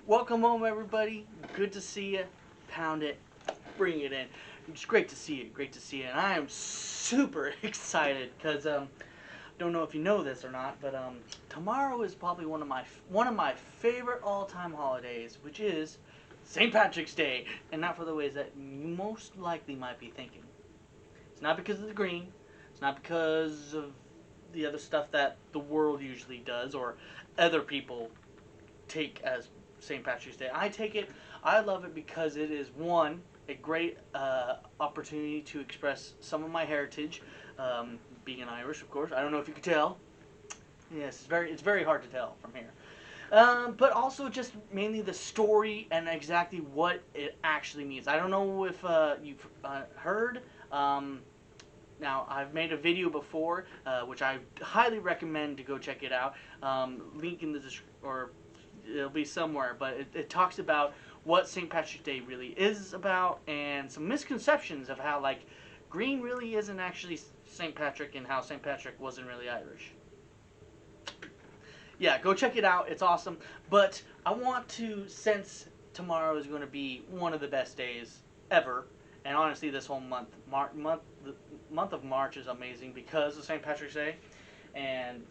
Welcome home, everybody. Good to see you. Pound it. Bring it in. It's great to see you. Great to see you. And I am super excited because don't know if you know this or not, but tomorrow is probably one of my favorite all-time holidays, which is St. Patrick's Day, and not for the ways that you most likely might be thinking. It's not because of the green. It's not because of the other stuff that the world usually does or other people take as St. Patrick's Day. I love it because it is one, a great opportunity to express some of my heritage, being an Irish, of course. I don't know if you could tell. Yes, it's very hard to tell from here. But also just mainly the story and exactly what it actually means. I don't know if you've heard. Now, I've made a video before, which I highly recommend to go check it out. Link in the description, or it'll be somewhere, but it talks about what St. Patrick's Day really is about and some misconceptions of how, like, green really isn't actually St. Patrick and how St. Patrick wasn't really Irish. Yeah, go check it out. It's awesome. But I want to, since tomorrow is going to be one of the best days ever, and honestly, this whole the month of March is amazing because of St. Patrick's Day, and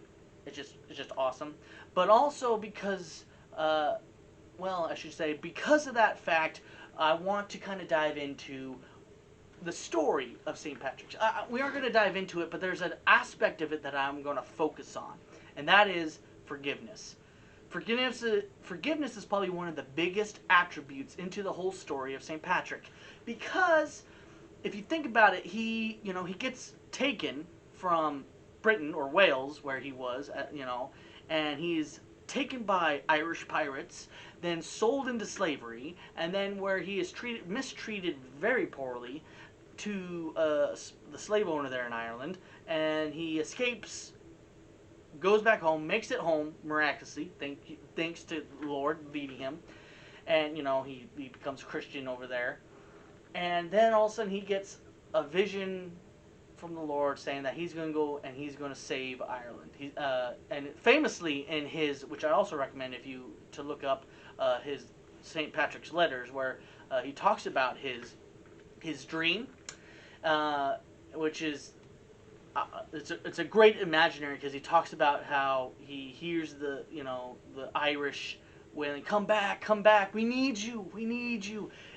it's just awesome. But also because, well, I should say, because of that fact, I want to kind of dive into the story of St. Patrick's. We are going to dive into it, but there's an aspect of it that I'm going to focus on, and that is forgiveness. Forgiveness is probably one of the biggest attributes into the whole story of St. Patrick, because if you think about it, he gets taken from Britain or Wales, where he was, and he's taken by Irish pirates, then sold into slavery, and then where he is mistreated very poorly to the slave owner there in Ireland, and he escapes, goes back home, makes it home miraculously, thanks to the Lord leading him, and he becomes Christian over there, and then all of a sudden he gets a vision from the Lord saying that he's going to go and he's going to save Ireland. And famously in his, which I also recommend if you to look up his St. Patrick's letters, where he talks about his dream, which is it's a great imaginary, because he talks about how he hears the Irish wailing, come back, we need you,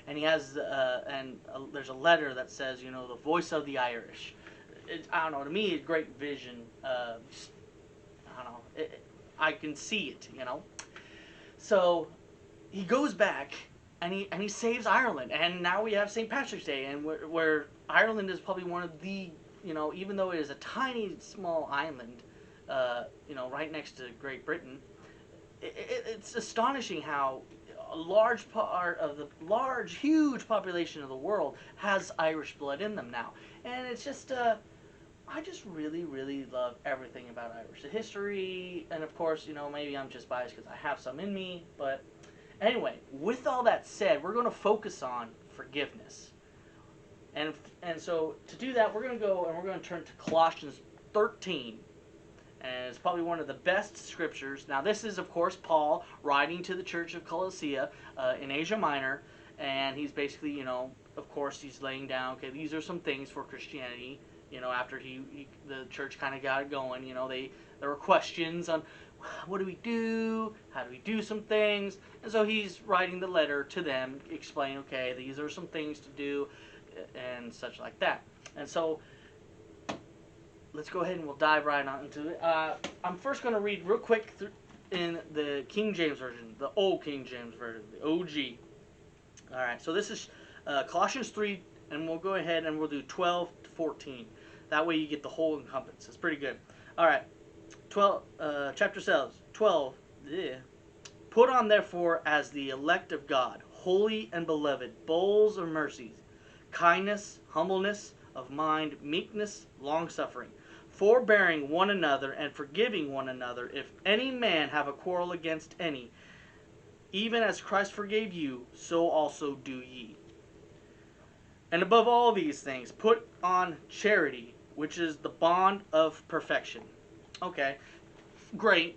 and he has there's a letter that says the voice of the Irish. I don't know, to me, a great vision. I don't know, I can see it, So he goes back and he saves Ireland, and now we have St. Patrick's Day, and where Ireland is probably one of the, even though it is a tiny small island, right next to Great Britain, it's astonishing how a large part of the huge population of the world has Irish blood in them now, and it's just I just really, really love everything about Irish. The history, and of course, maybe I'm just biased because I have some in me. But anyway, with all that said, we're going to focus on forgiveness. And so to do that, we're going to go and we're going to turn to Colossians 13. And it's probably one of the best scriptures. Now, this is, of course, Paul writing to the church of Colossia in Asia Minor. And he's basically, of course, he's laying down, okay, these are some things for Christianity. After the church kind of got it going, there were questions on what do we do, how do we do some things, and so he's writing the letter to them, explaining, okay, these are some things to do, and such like that. And so let's go ahead and we'll dive right on into it. I'm first going to read real quick in the King James Version, the old King James Version, the OG. All right, so this is Colossians 3, and we'll go ahead and we'll do 12 to 14. That way you get the whole encompass. It's pretty good. All right, chapter 12. Yeah. Put on, therefore, as the elect of God, holy and beloved, bowls of mercies, kindness, humbleness of mind, meekness, long-suffering, forbearing one another, and forgiving one another, if any man have a quarrel against any. Even as Christ forgave you, so also do ye. And above all these things, put on charity, which is the bond of perfection. Okay, great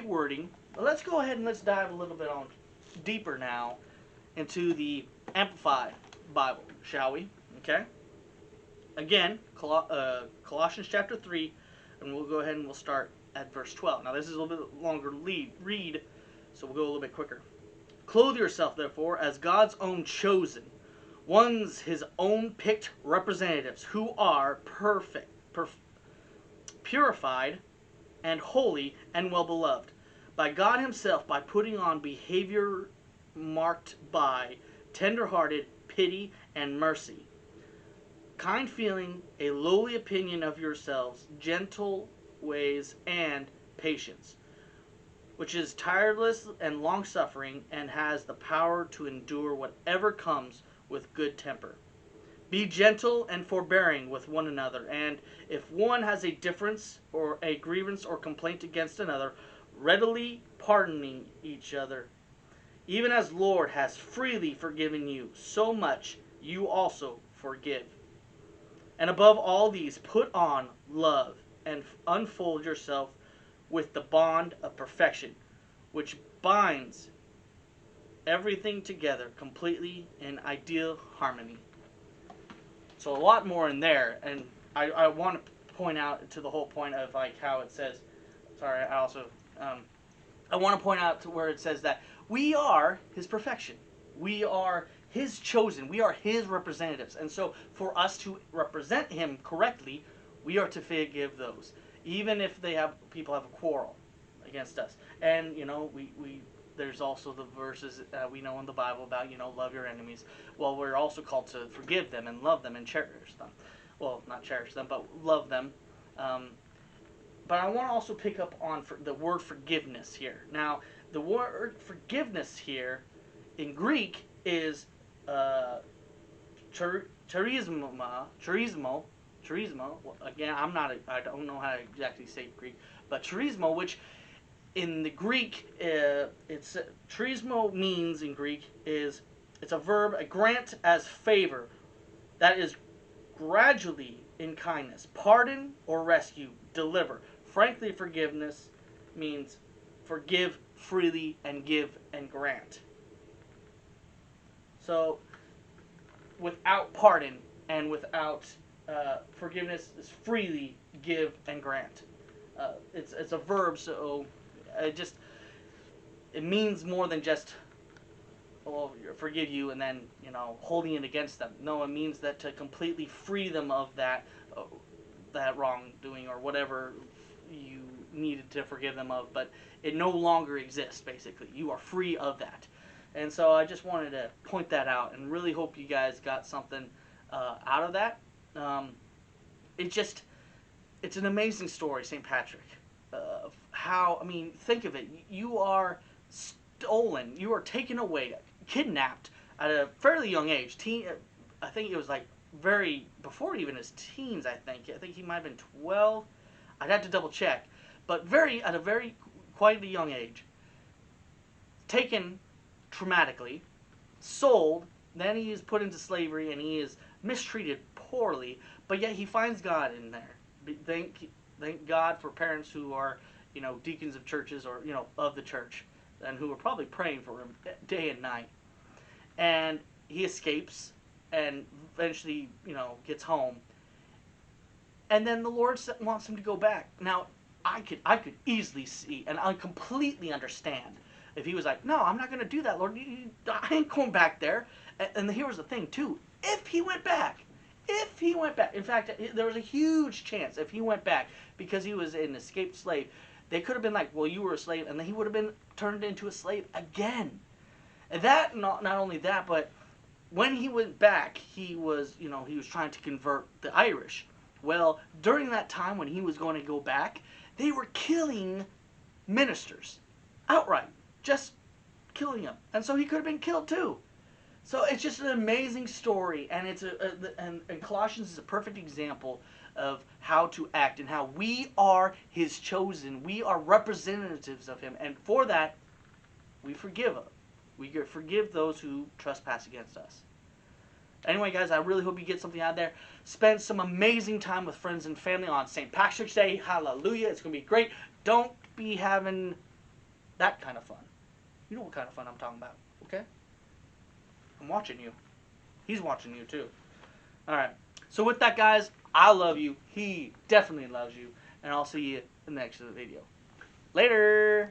wording. Let's go ahead and let's dive a little bit on deeper now into the Amplified Bible, shall we? Okay. Again, Colossians chapter 3, and we'll go ahead and we'll start at verse 12. Now, this is a little bit longer read, so we'll go a little bit quicker. Clothe yourself, therefore, as God's own chosen ones, his own picked representatives, who are perfect, purified, and holy, and well-beloved by God himself, by putting on behavior marked by tender-hearted pity and mercy, kind feeling, a lowly opinion of yourselves, gentle ways, and patience, which is tireless and long-suffering, and has the power to endure whatever comes with good temper. Be gentle and forbearing with one another, and if one has a difference or a grievance or complaint against another, readily pardoning each other. Even as Lord has freely forgiven you, so much you also forgive. And above all these, put on love, and unfold yourself with the bond of perfection, which binds everything together completely in ideal harmony. So a lot more in there, and I want to point out to the whole point of like how it says, sorry, I want to point out to where it says that we are his perfection. We are his chosen. We are his representatives. And so for us to represent him correctly, we are to forgive those, even if people have a quarrel against us. And, you know, we there's also the verses we know in the Bible about, you know, love your enemies. Well, we're also called to forgive them and love them and cherish them. Well, not cherish them, but love them. But I want to also pick up on the word forgiveness here. Now, the word forgiveness here in Greek is charismo. Again, I don't know how to exactly say Greek, but charismo, which in the Greek, charismo means in Greek it's a verb, a grant as favor, that is gradually in kindness, pardon or rescue, deliver. Frankly, forgiveness means forgive freely and give and grant. So, without pardon and without forgiveness is freely give and grant. It's a verb, so it means more than just forgive you and then, you know, holding it against them. No, it means that to completely free them of that wrongdoing or whatever you needed to forgive them of, but it no longer exists. Basically, you are free of that. And so I just wanted to point that out, and really hope you guys got something out of that. It's an amazing story, St. Patrick. How, I mean, think of it. You are stolen. You are taken away, kidnapped at a fairly young age. I think it was like before even his teens, I think. I think he might have been 12. I'd have to double check. But at a quite a young age. Taken traumatically, sold, then he is put into slavery and he is mistreated poorly, but yet he finds God in there. Thank God for parents who are, you know, deacons of churches or, you know, of the church, and who are probably praying for him day and night. And he escapes and eventually, you know, gets home. And then the Lord wants him to go back. Now, I could easily see, and I completely understand, if he was like, no, I'm not going to do that, Lord. I ain't going back there. And here was the thing, too. If he went back, in fact, there was a huge chance if he went back, because he was an escaped slave, they could have been like, well, you were a slave, and then he would have been turned into a slave again. And that, not only that, but when he went back, he was trying to convert the Irish. Well, during that time when he was going to go back, they were killing ministers outright. Just killing him. And so he could have been killed too. So it's just an amazing story, and and Colossians is a perfect example of how to act and how we are his chosen. We are representatives of him, and for that, we forgive him. We forgive those who trespass against us. Anyway, guys, I really hope you get something out of there. Spend some amazing time with friends and family on St. Patrick's Day. Hallelujah. It's going to be great. Don't be having that kind of fun. You know what kind of fun I'm talking about, okay? I'm watching you. He's watching you too. Alright. So with that, guys, I love you. He definitely loves you. And I'll see you in the next video. Later!